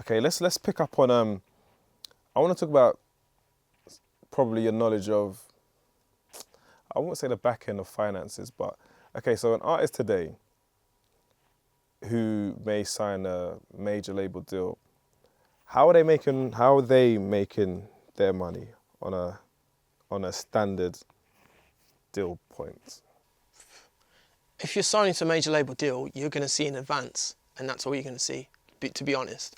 Okay, let's pick up on I want to talk about probably your knowledge of, I won't say the back end of finances, but okay, so an artist today who may sign a major label deal, how are they making their money on a standard deal point? If you're signing to a major label deal, you're going to see an advance, and that's all you're going to see, to be honest.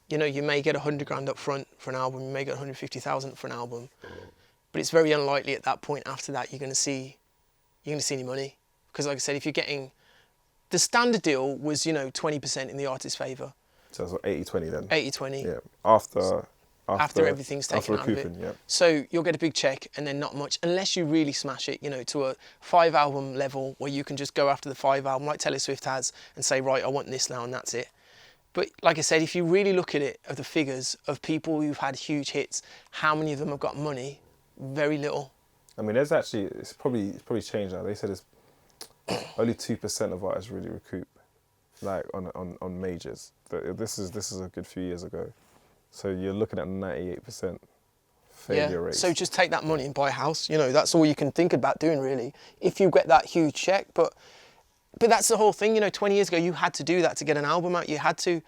You know, you may get 100 grand up front for an album, you may get 150,000 for an album, but it's very unlikely at that point after that you're going to see any money. Because like I said, if you're getting, the standard deal was, 20% in the artist's favour. So it's 80-20 then? 80-20. Yeah, after everything's taken out of it. Yeah. So you'll get a big check and then not much, unless you really smash it, to a 5 album level where you can just go after the 5 album like Taylor Swift has and say, right, I want this now and that's it. But like I said, if you really look at it, of the figures of people who've had huge hits, how many of them have got money? Very little. I mean, it's probably changed now. They said it's only 2% of artists really recoup, like on majors. This is a good few years ago. So you're looking at 98% failure rate. So just take that money and buy a house. That's all you can think about doing really. If you get that huge check, but that's the whole thing. 20 years ago you had to do that to get an album out. You had to.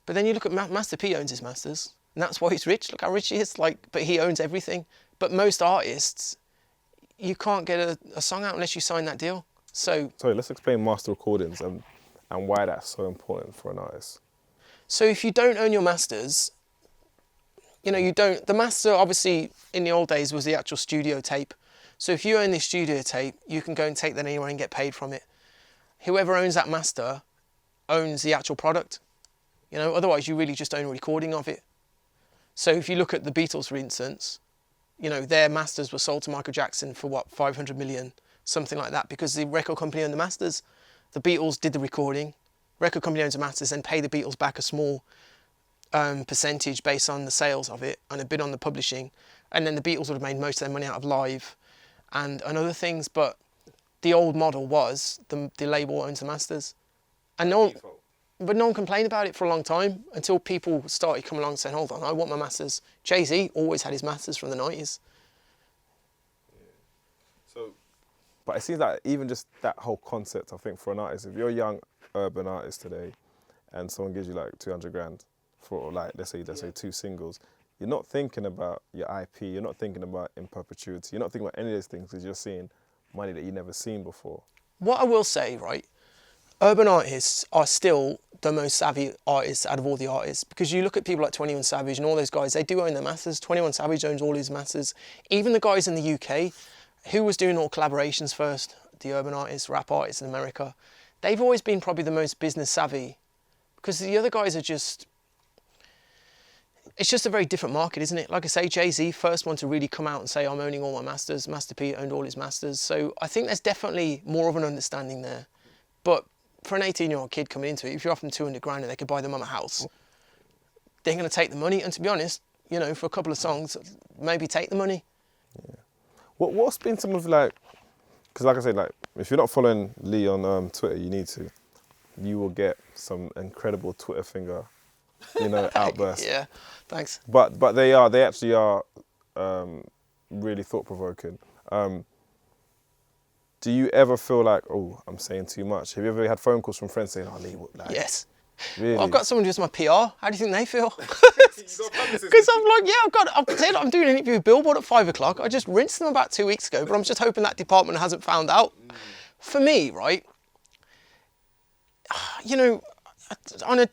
But then you look at Master P owns his masters, and that's why he's rich. Look how rich he is. But he owns everything. But most artists, you can't get a song out unless you sign that deal. So let's explain master recordings and why that's so important for an artist. So if you don't own your masters, the master obviously in the old days was the actual studio tape. So if you own this studio tape, you can go and take that anywhere and get paid from it. Whoever owns that master owns the actual product. Otherwise you really just own a recording of it. So if you look at the Beatles, for instance, their masters were sold to Michael Jackson for what, 500 million, something like that, because the record company owned the masters. The Beatles did the recording, record company owns the masters, and pay the Beatles back a small percentage based on the sales of it and a bit on the publishing. And then the Beatles would have made most of their money out of live and other things. But the old model was the label owns the masters. And no one complained about it for a long time until people started coming along saying, hold on, I want my masters. Jay-Z always had his masters from the 90s. But it seems like even just that whole concept, I think for an artist, if you're a young urban artist today and someone gives you like 200 grand for like, let's say 2 singles, you're not thinking about your IP, you're not thinking about in perpetuity, you're not thinking about any of those things because you're seeing money that you've never seen before. What I will say, right, urban artists are still the most savvy artists out of all the artists, because you look at people like 21 Savage and all those guys, they do own their masters. 21 Savage owns all his masters. Even the guys in the UK, who was doing all collaborations first, the urban artists, rap artists in America, they've always been probably the most business savvy, because the other guys are just, it's just a very different market, isn't it? Like I say, Jay-Z, first one to really come out and say, I'm owning all my masters. Master P owned all his masters. So I think there's definitely more of an understanding there. But for an 18-year-old kid coming into it, if you're offering 200 grand and they could buy them a house, they're going to take the money. And to be honest, for a couple of songs, maybe take the money. Yeah. What's been some of like, because like I said, like if you're not following Lee on Twitter, you need to. You will get some incredible Twitter finger, outbursts. Yeah, thanks. But they actually are really thought provoking. Do you ever feel like, oh, I'm saying too much? Have you ever had phone calls from friends saying, oh, Lee, what, like? Yes. Really? I've got someone who's my PR. How do you think they feel? Because I'm like, yeah, I'm doing an interview with Billboard at 5 o'clock. I just rinsed them about 2 weeks ago, but I'm just hoping that department hasn't found out. For me, right, I don't want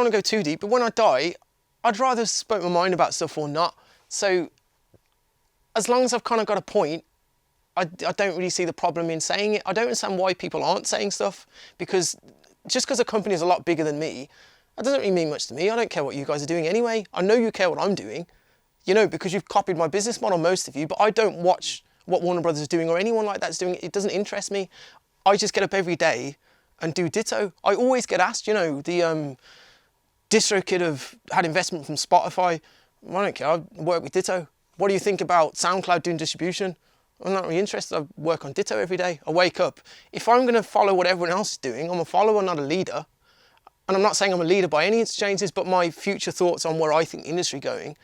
to go too deep, but when I die, I'd rather spoke my mind about stuff or not. So as long as I've kind of got a point, I don't really see the problem in saying it. I don't understand why people aren't saying stuff, because just because a company is a lot bigger than me, that doesn't really mean much to me. I don't care what you guys are doing anyway. I know you care what I'm doing, because you've copied my business model, most of you, but I don't watch what Warner Brothers is doing or anyone like that's doing it. It doesn't interest me. I just get up every day and do Ditto. I always get asked, the distro kid had investment from Spotify. I don't care, I work with Ditto. What do you think about SoundCloud doing distribution? I'm not really interested. I work on Ditto every day. I wake up. If I'm going to follow what everyone else is doing, I'm a follower, not a leader. and I'm not saying I'm a leader by any changes, but my future thoughts on where I think the industry going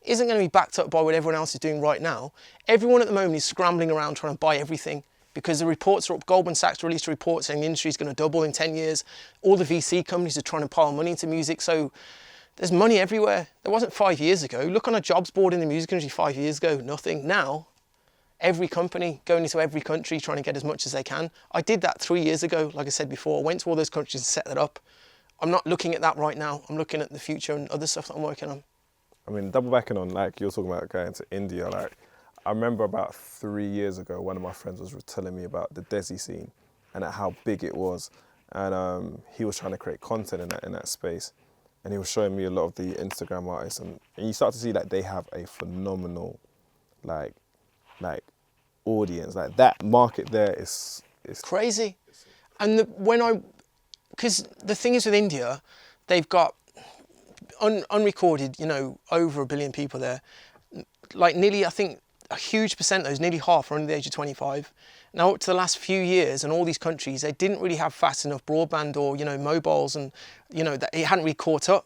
isn't going to be backed up by what everyone else is doing right now. Everyone at the moment is scrambling around trying to buy everything because the reports are up. Goldman Sachs released a report saying the industry is going to double in 10 years. All the VC companies are trying to pile money into music. So there's money everywhere. There wasn't 5 years ago. Look on a jobs board in the music industry 5 years ago, nothing. Now, every company going into every country trying to get as much as they can. I did that 3 years ago, like I said before. I went to all those countries and set that up. I'm not looking at that right now. I'm looking at the future and other stuff that I'm working on. I mean, double backing on, like, you're talking about going to India. Like, I remember about 3 years ago, one of my friends was telling me about the Desi scene and how big it was. And he was trying to create content in that space. And he was showing me a lot of the Instagram artists. And you start to see that they have a phenomenal, like audience. Like, that market there is crazy. And because the thing is with India, they've got unrecorded, over 1 billion people there. Like nearly, I think, a huge percent of those, nearly half, are under the age of 25. Now, up to the last few years, in all these countries, they didn't really have fast enough broadband or, mobiles, and, that it hadn't really caught up.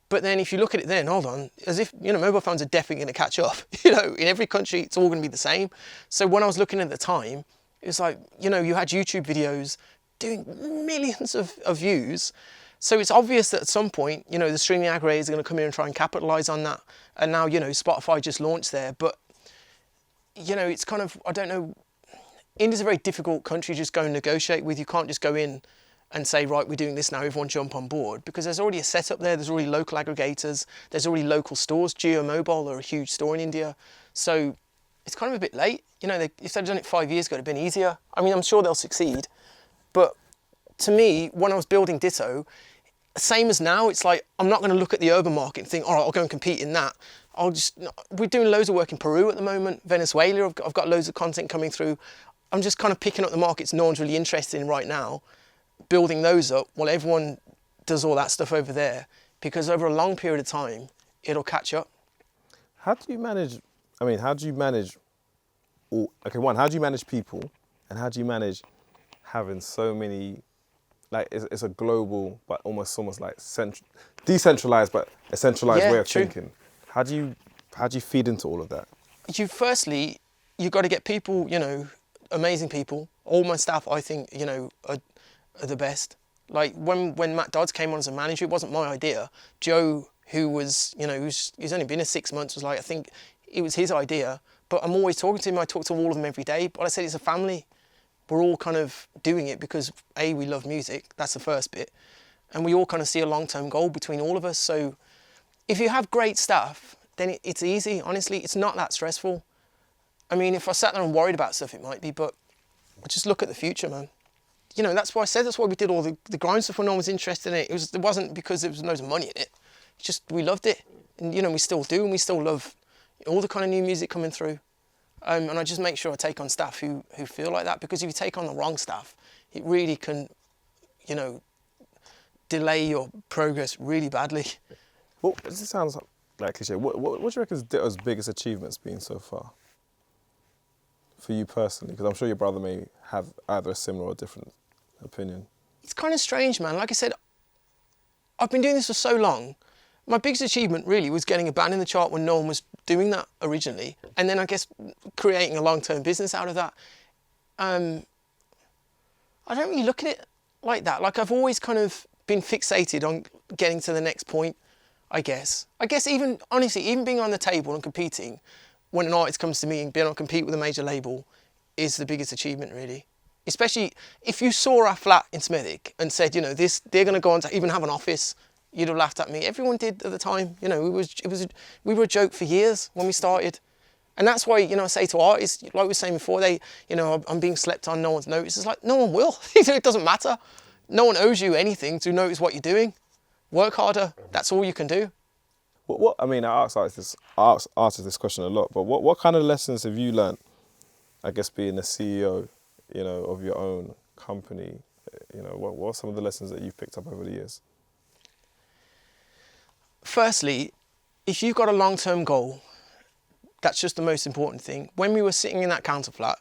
But then if you look at it then, hold on, as if, mobile phones are definitely going to catch up. In every country, it's all going to be the same. So when I was looking at the time, it was like, you had YouTube videos doing millions of views. So it's obvious that at some point, the streaming aggregators are going to come in and try and capitalize on that. And now, Spotify just launched there. But, it's kind of, I don't know, India's a very difficult country to just go and negotiate with. You can't just go in and say, right, we're doing this now, everyone jump on board. Because there's already a setup there, there's already local aggregators, there's already local stores. Jio Mobile are a huge store in India. So it's kind of a bit late. If they'd done it 5 years ago, it'd have been easier. I mean, I'm sure they'll succeed. But to me, when I was building Ditto, same as now, it's like, I'm not going to look at the urban market and think, all right, I'll go and compete in that. We're doing loads of work in Peru at the moment, Venezuela, I've got loads of content coming through. I'm just kind of picking up the markets no one's really interested in right now, building those up while everyone does all that stuff over there, because over a long period of time, it'll catch up. How do you manage people, and how do you manage having so many, like, it's a global, but almost like decentralized, but a centralized way of thinking. How do you feed into all of that? Firstly, you got to get people, amazing people. All my staff, I think, are the best. Like when Matt Dodds came on as a manager, it wasn't my idea. Joe, who was, he's only been here 6 months, was like, I think it was his idea. But I'm always talking to him. I talk to all of them every day. But I said it's a family. We're all kind of doing it because A, we love music. That's the first bit. And we all kind of see a long-term goal between all of us. So if you have great staff, then it's easy. Honestly, it's not that stressful. I mean, if I sat there and worried about stuff, it might be, but I just look at the future, man. That's why I said, that's why we did all the grind stuff when no one was interested in it. It wasn't because there was loads of money in it. It's just, we loved it. And, we still do, and we still love all the kind of new music coming through. And I just make sure I take on staff who feel like that, because if you take on the wrong staff, it really can, delay your progress really badly. Well, this sounds like cliche. What do you reckon is Ditto's biggest achievements been so far? For you personally, because I'm sure your brother may have either a similar or different opinion. It's kind of strange, man. Like I said, I've been doing this for so long. My biggest achievement really was getting a band in the chart when no one was doing that originally. And then I guess creating a long-term business out of that. I don't really look at it like that. Like, I've always kind of been fixated on getting to the next point, I guess. I guess even, honestly, even being on the table and competing, when an artist comes to me and being able to compete with a major label, is the biggest achievement, really. Especially if you saw our flat in Smethwick and said, they're going to go on to even have an office, you'd have laughed at me. Everyone did at the time. We were a joke for years when we started. And that's why, I say to artists, like we were saying before, I'm being slept on, no one's noticed. It's like, no one will. It doesn't matter. No one owes you anything to notice what you're doing. Work harder. That's all you can do. I ask artists this question a lot, but what kind of lessons have you learned, I guess, being the CEO, of your own company? What are some of the lessons that you've picked up over the years? Firstly, if you've got a long-term goal, That's just the most important thing. When we were sitting in that counter flat,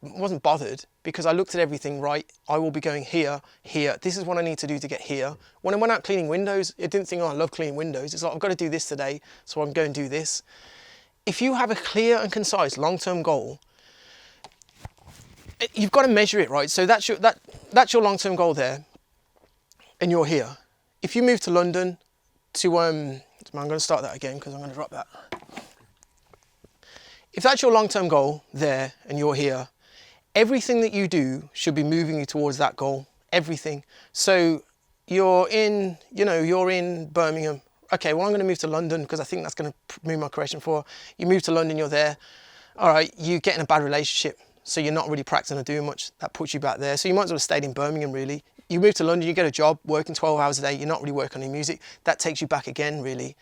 wasn't bothered because I looked at everything right. I will be going here, here. This is what I need to do to get here. When I went out cleaning windows, I didn't think, oh, I love cleaning windows. It's like, I've got to do this today, so I'm going to do this. If you have a clear and concise long-term goal, you've got to measure it, right? So that's your long-term goal there, and you're here. If you move to London to, I'm going to start that again because I'm going to drop that. If that's your long-term goal there and you're here, everything that you do should be moving you towards that goal. Everything. So you're in Birmingham. Okay, well, I'm going to move to London because I think that's going to move my career forward. You move to London, you're there. All right, you get in a bad relationship, so you're not really practicing or doing much. That puts you back there. So you might as well have stayed in Birmingham, really. You move to London, you get a job, working 12 hours a day. You're not really working on your music. That takes you back again, really.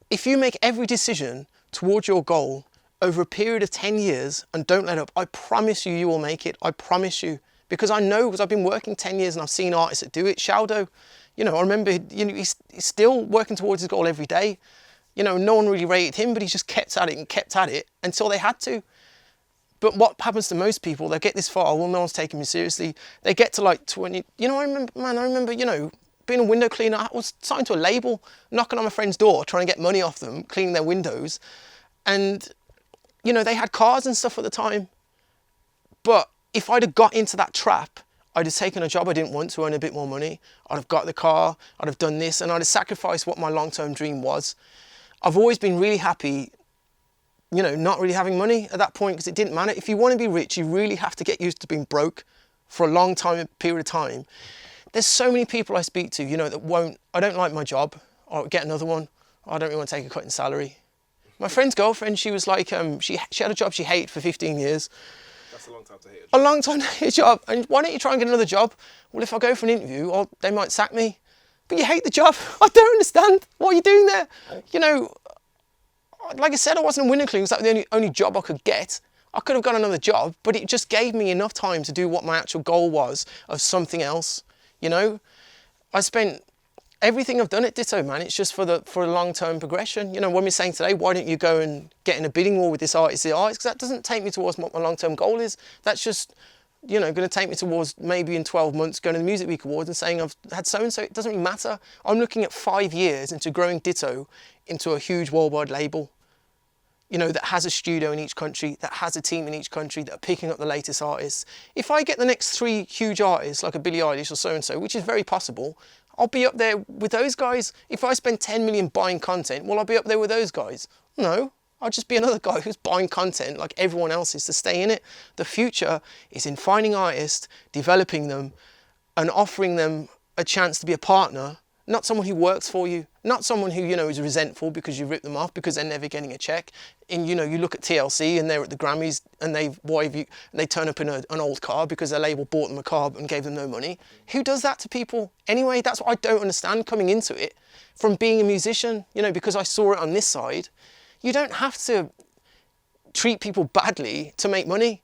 If you make every decision towards your goal over a period of 10 years and don't let up, I promise you, you will make it. I promise you. Because I know, because I've been working 10 years and I've seen artists that do it. Shaldo, I remember, he's still working towards his goal every day. No one really rated him, but he just kept at it and kept at it until they had to. But what happens to most people, they get this far, well, no one's taking me seriously. They get to like 20, I remember, being a window cleaner. I was signed to a label, knocking on my friend's door, trying to get money off them, cleaning their windows. And they had cars and stuff at the time. But if I'd have got into that trap, I'd have taken a job I didn't want to earn a bit more money. I'd have got the car, I'd have done this, and I'd have sacrificed what my long-term dream was. I've always been really happy, not really having money at that point because it didn't matter. If you want to be rich, you really have to get used to being broke for a long period of time. There's so many people I speak to, that won't, I don't like my job, I'll get another one. I don't really want to take a cut in salary. My friend's girlfriend, she was like, she had a job she hated for 15 years. That's a long time to hate a job. A long time to hate a job. And why don't you try and get another job? Well, if I go for an interview, they might sack me. But you hate the job. I don't understand. What are you doing there? Like I said, I wasn't a window cleaner. It was like the only job I could get. I could have got another job, but it just gave me enough time to do what my actual goal was of something else. I spent everything I've done at Ditto, man. It's just for a long-term progression. When we're saying today, why don't you go and get in a bidding war with this artist? Because that doesn't take me towards what my long-term goal is. That's just, going to take me towards maybe in 12 months going to the Music Week Awards and saying I've had so-and-so. It doesn't really matter. I'm looking at 5 years into growing Ditto into a huge worldwide label. That has a studio in each country, that has a team in each country, that are picking up the latest artists. If I get the next 3 huge artists, like a Billie Eilish or so-and-so, which is very possible, I'll be up there with those guys. If I spend 10 million buying content, will I be up there with those guys? No, I'll just be another guy who's buying content like everyone else is to stay in it. The future is in finding artists, developing them, and offering them a chance to be a partner, not someone who works for you, not someone who, is resentful because you ripped them off because they're never getting a check. And, you look at TLC and they're at the Grammys and they turn up in an old car because their label bought them a car and gave them no money. Who does that to people? Anyway, that's what I don't understand coming into it from being a musician, because I saw it on this side. You don't have to treat people badly to make money.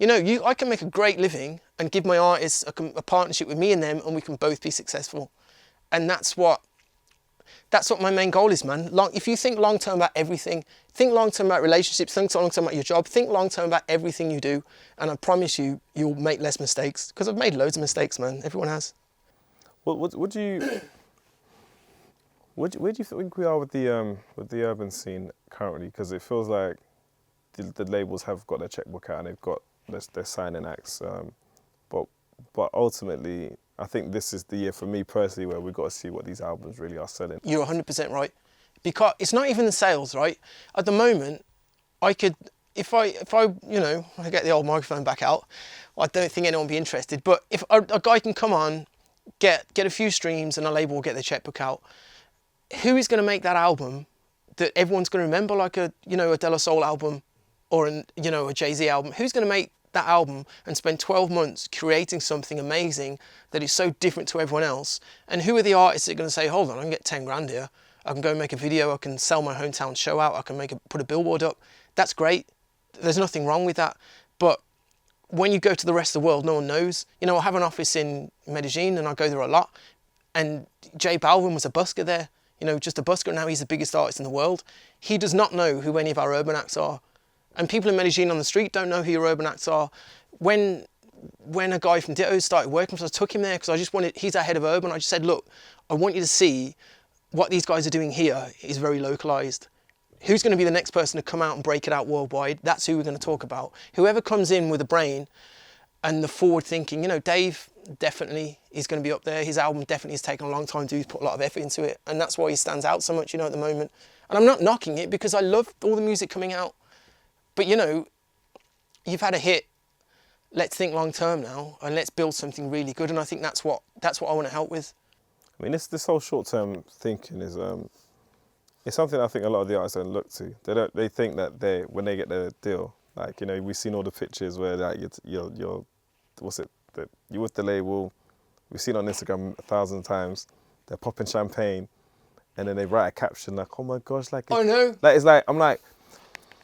I can make a great living and give my artists a partnership with me and them, and we can both be successful. And that's what my main goal is, man. If you think long-term about everything, think long-term about relationships, think long-term about your job, think long-term about everything you do, and I promise you, you'll make less mistakes. Because I've made loads of mistakes, man. Everyone has. Where do you think we are with the urban scene currently? Because it feels like the labels have got their checkbook out and they're signing acts, but ultimately, I think this is the year for me personally where we've got to see what these albums really are selling. You're 100% right. Because it's not even the sales, right? At the moment, I could, if I get the old microphone back out, I don't think anyone would be interested. But if a guy can come on, get a few streams and a label will get their checkbook out, who is going to make that album that everyone's going to remember, like a De La Soul album or a Jay-Z album? Who's going to make that album and spend 12 months creating something amazing that is so different to everyone else? And who are the artists that are going to say, hold on, I can get 10 grand here, I can go and make a video, I can sell my hometown show out, I can put a billboard up? That's great. There's nothing wrong with that. But when you go to the rest of the world, no one knows. I have an office in Medellin and I go there a lot, and J Balvin was a busker there. you know, just a busker. Now he's the biggest artist in the world. He does not know who any of our urban acts are. And people in Medellin on the street don't know who your urban acts are. When a guy from Ditto started working for us, I took him there because I just wanted, he's our head of urban. I just said, look, I want you to see what these guys are doing here is very localized. Who's going to be the next person to come out and break it out worldwide? That's who we're going to talk about. Whoever comes in with a brain and the forward thinking, you know, Dave definitely is going to be up there. His album definitely has taken a long time to do. He's put a lot of effort into it. And that's why he stands out so much, you know, at the moment. And I'm not knocking it because I love all the music coming out. But, you know, you've had a hit. Let's think long term now and let's build something really good. And I think that's what I want to help with. I mean, this whole short-term thinking is it's something I think a lot of the artists don't look to. They think that when they get the deal, like, you know, we've seen all the pictures where like you're what's it, that you're with the label. We've seen on Instagram 1,000 times. They're popping champagne, and then they write a caption like, "Oh my gosh!" Like, oh no, like it's like I'm like,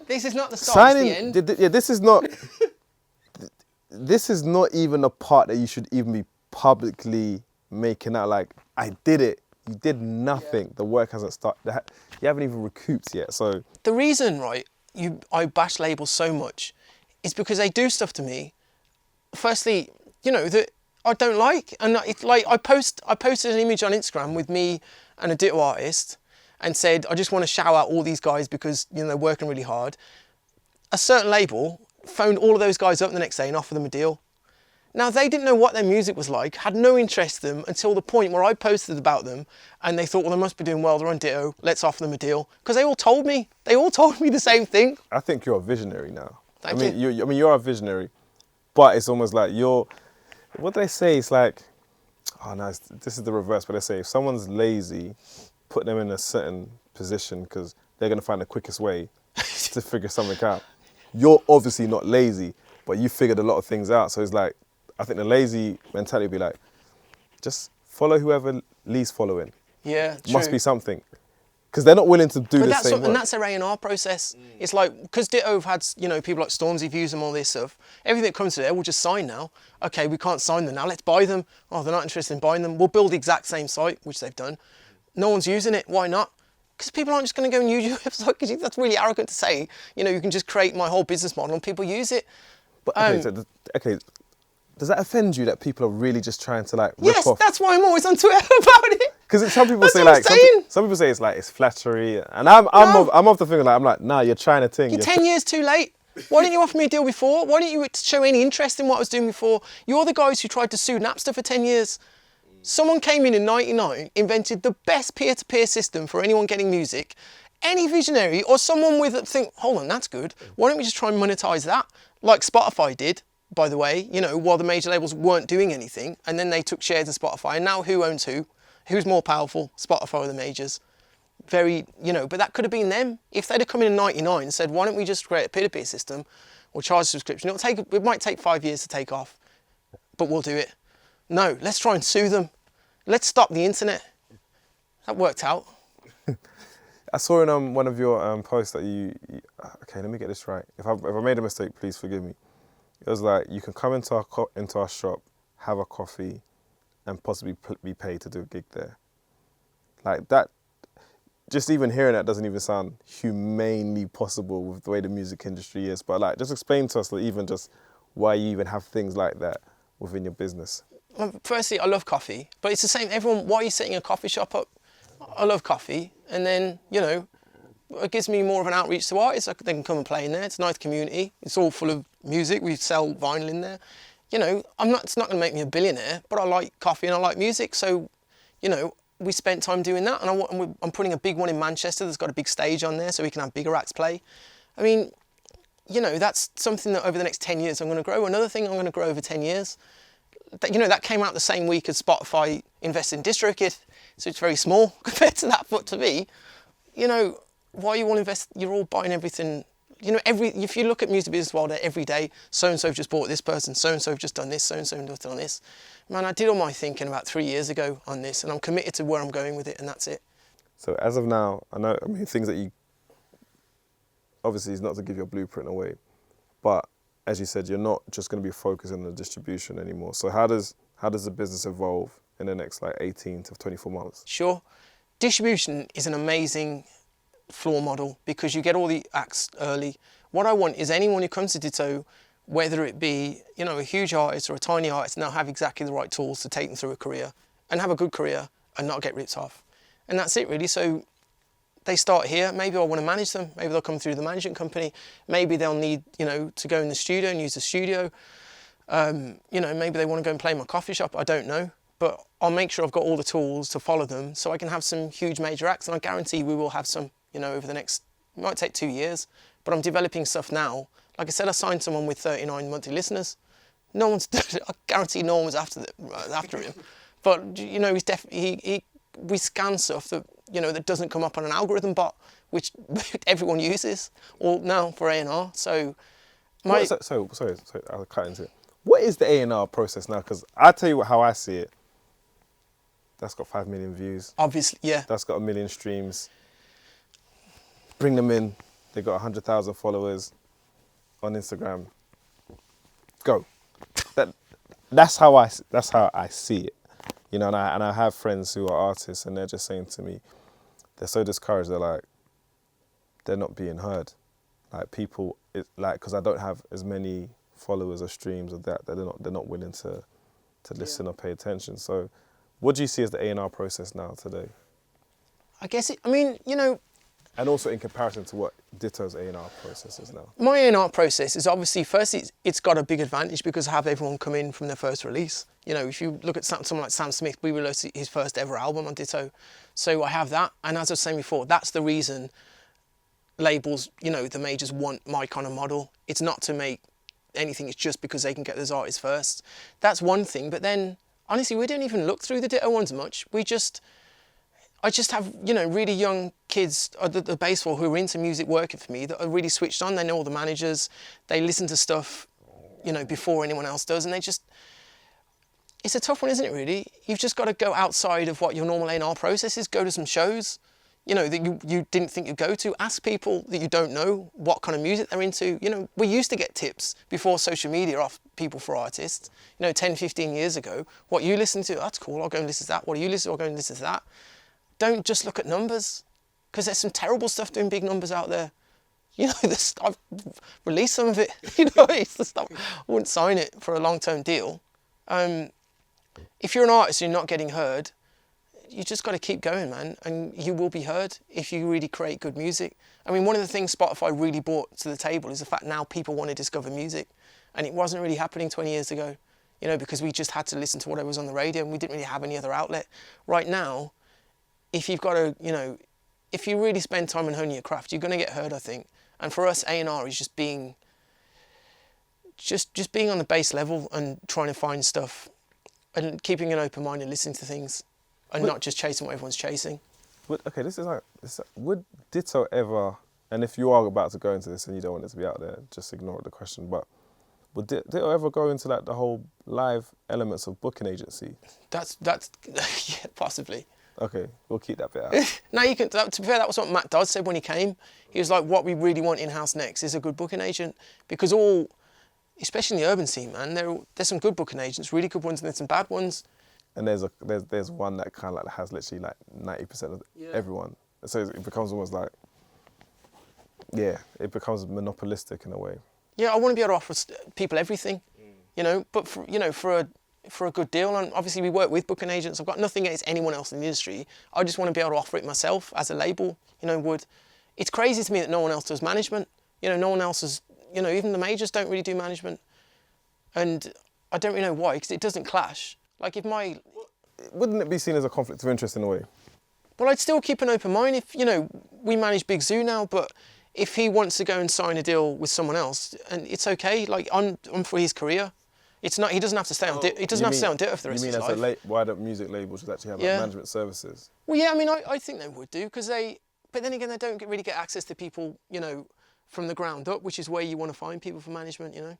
this is not the start. Signing, it's the end. yeah, this is not. This is not even a part that you should even be publicly making out. Like, I did it. You did nothing. Yeah. The work hasn't started. You haven't even recouped yet. So the reason, right, I bash labels so much is because they do stuff to me. Firstly, you know, that I don't like, and it's like I posted an image on Instagram with me and a Ditto artist, and said I just want to shout out all these guys because, you know, they're working really hard. A certain label phoned all of those guys up the next day and offered them a deal. Now, they didn't know what their music was like, had no interest in them until the point where I posted about them and they thought, well, they must be doing well, they're on Ditto, let's offer them a deal. Because they all told me the same thing. I think you're a visionary now. Thank you. You're a visionary, but it's almost like what they say, it's like, oh no, this is the reverse, but they say if someone's lazy, put them in a certain position because they're going to find the quickest way to figure something out. You're obviously not lazy, but you figured a lot of things out. So it's like, I think the lazy mentality would be like, just follow whoever least following. Yeah, true. Must be something. Because they're not willing to do the same work. And that's their A&R process. It's like, because Ditto have had, you know, people like Stormzy views them, all this stuff. Everything that comes to there, we'll just sign now. Okay, we can't sign them now, let's buy them. Oh, they're not interested in buying them. We'll build the exact same site, which they've done. No one's using it, why not? Because people aren't just going to go and use your website, because that's really arrogant to say. You know, you can just create my whole business model and people use it. But okay, does that offend you that people are really just trying to like rip off? Yes, that's why I'm always on Twitter about it. Because some people say like some people say it's like it's flattery, and I'm of the thing like I'm like, nah, you're trying to think. You're 10 years too late. Why didn't you offer me a deal before? Why didn't you show any interest in what I was doing before? You're the guys who tried to sue Napster for 10 years. Someone came in 99, invented the best peer-to-peer system for anyone getting music. Any visionary or someone with a think, hold on, that's good. Why don't we just try and monetize that? Like Spotify did, by the way, you know, while the major labels weren't doing anything, and then they took shares of Spotify, and now who owns who? Who's more powerful, Spotify or the majors? Very, you know, but that could have been them. If they'd have come in 99 and said, why don't we just create a peer-to-peer system or charge a subscription? It might take 5 years to take off, but we'll do it. No, let's try and sue them. Let's stop the internet. That worked out. I saw in one of your posts that you okay, let me get this right. If I made a mistake, please forgive me. It was like, you can come into our shop, have a coffee, and possibly be paid to do a gig there. Like that, just even hearing that doesn't even sound humanely possible with the way the music industry is. But like, just explain to us that even just why you even have things like that within your business. Well, firstly, I love coffee, but it's the same. Everyone, why are you setting a coffee shop up? I love coffee, and then, you know, it gives me more of an outreach to artists. They can come and play in there. It's a nice community. It's all full of music. We sell vinyl in there. You know, it's not going to make me a billionaire, but I like coffee and I like music. So, you know, we spent time doing that, and I'm putting a big one in Manchester that's got a big stage on there so we can have bigger acts play. I mean, you know, that's something that over the next 10 years I'm going to grow. Another thing I'm going to grow over 10 years. You know, that came out the same week as Spotify invested in DistroKid, so it's very small compared to that. But to me, you know, why you want to invest? You're all buying everything. You know, if you look at music business world every day, so and so just bought this person, so and so have just done this, so and so have done this. Man, I did all my thinking about 3 years ago on this, and I'm committed to where I'm going with it, and that's it. So as of now, I mean, things that you obviously is not to give your blueprint away, but as you said, you're not just going to be focusing on the distribution anymore. So how does the business evolve in the next like 18 to 24 months? Sure. Distribution is an amazing floor model because you get all the acts early. What I want is anyone who comes to Ditto, whether it be, you know, a huge artist or a tiny artist, now have exactly the right tools to take them through a career and have a good career and not get ripped off. And that's it really. So they start here. Maybe I want to manage them. Maybe they'll come through the management company. Maybe they'll need, you know, to go in the studio and use the studio. You know, maybe they want to go and play in my coffee shop. I don't know. But I'll make sure I've got all the tools to follow them so I can have some huge major acts. And I guarantee we will have some, you know, over the next, it might take 2 years, but I'm developing stuff now. Like I said, I signed someone with 39 monthly listeners. No one's, I guarantee no one was after him. But, you know, he's definitely, we scan stuff that, you know, that doesn't come up on an algorithm bot, which everyone uses, or now for A&R. So, sorry, I'll cut into it. What is the A&R process now? Because I'll tell you how I see it. That's got 5 million views. Obviously, yeah. That's got 1 million streams. Bring them in. They got 100,000 followers on Instagram. Go. That's how I see it. You know, and I have friends who are artists, and they're just saying to me, they're so discouraged. They're like, they're not being heard. Like people, because I don't have as many followers or streams or that they're not willing to listen or pay attention. So, what do you see as the A&R process now today? I guess I mean, you know. And also in comparison to what Ditto's A&R process is now. My A&R process is obviously, first it's got a big advantage because I have everyone come in from their first release. You know, if you look at someone like Sam Smith, we released his first ever album on Ditto. So I have that. And as I was saying before, that's the reason labels, you know, the majors want my kind of model. It's not to make anything, it's just because they can get those artists first. That's one thing. But then, honestly, we don't even look through the Ditto ones much. I just have, you know, really young kids at the baseball who are into music working for me that are really switched on. They know all the managers. They listen to stuff, you know, before anyone else does. And it's a tough one, isn't it, really? You've just got to go outside of what your normal A&R process is. Go to some shows, you know, that you didn't think you'd go to. Ask people that you don't know what kind of music they're into. You know, we used to get tips before social media off people for artists. You know, 10, 15 years ago. What you listen to, that's cool. I'll go and listen to that. What do you listen to? I'll go and listen to that. Don't just look at numbers, because there's some terrible stuff doing big numbers out there. You know, I've released some of it. You know, it's the stuff. I wouldn't sign it for a long-term deal. If you're an artist and you're not getting heard, you just got to keep going, man, and you will be heard if you really create good music. I mean, one of the things Spotify really brought to the table is the fact now people want to discover music, and it wasn't really happening 20 years ago, you know, because we just had to listen to whatever was on the radio and we didn't really have any other outlet. Right now, if you've got to, you know, if you really spend time on honing your craft, you're going to get heard, I think. And for us, A&R is just being on the base level and trying to find stuff and keeping an open mind and listening to things and not just chasing what everyone's chasing. Would Ditto ever, and if you are about to go into this and you don't want it to be out there, just ignore the question, but would Ditto ever go into like the whole live elements of booking agency? That's yeah, possibly. Okay, we'll keep that bit out. No, you can. To be fair, that was what Matt Dodd said when he came. He was like, "What we really want in-house next is a good booking agent, because especially in the urban scene, man, there's some good booking agents, really good ones, and there's some bad ones." And there's one that kind of like has literally like 90% of everyone. So it becomes almost like, yeah, it becomes monopolistic in a way. Yeah, I want to be able to offer people everything, you know, but for a good deal. And obviously we work with booking agents. I've got nothing against anyone else in the industry. I just want to be able to offer it myself as a label, you know, It's crazy to me that no one else does management. You know, no one else is, you know, even the majors don't really do management. And I don't really know why, because it doesn't clash. Like Wouldn't it be seen as a conflict of interest in a way? Well, I'd still keep an open mind if, you know, we manage Big Zoo now, but if he wants to go and sign a deal with someone else, and it's okay, like I'm for his career. It's not. He doesn't have to stay on. He doesn't have to stay on Ditto for the rest of his life. You mean as why don't music labels should actually have like management services? Well, yeah. I mean, I think they would do, because but then again, they don't really get access to people, you know, from the ground up, which is where you want to find people for management, you know.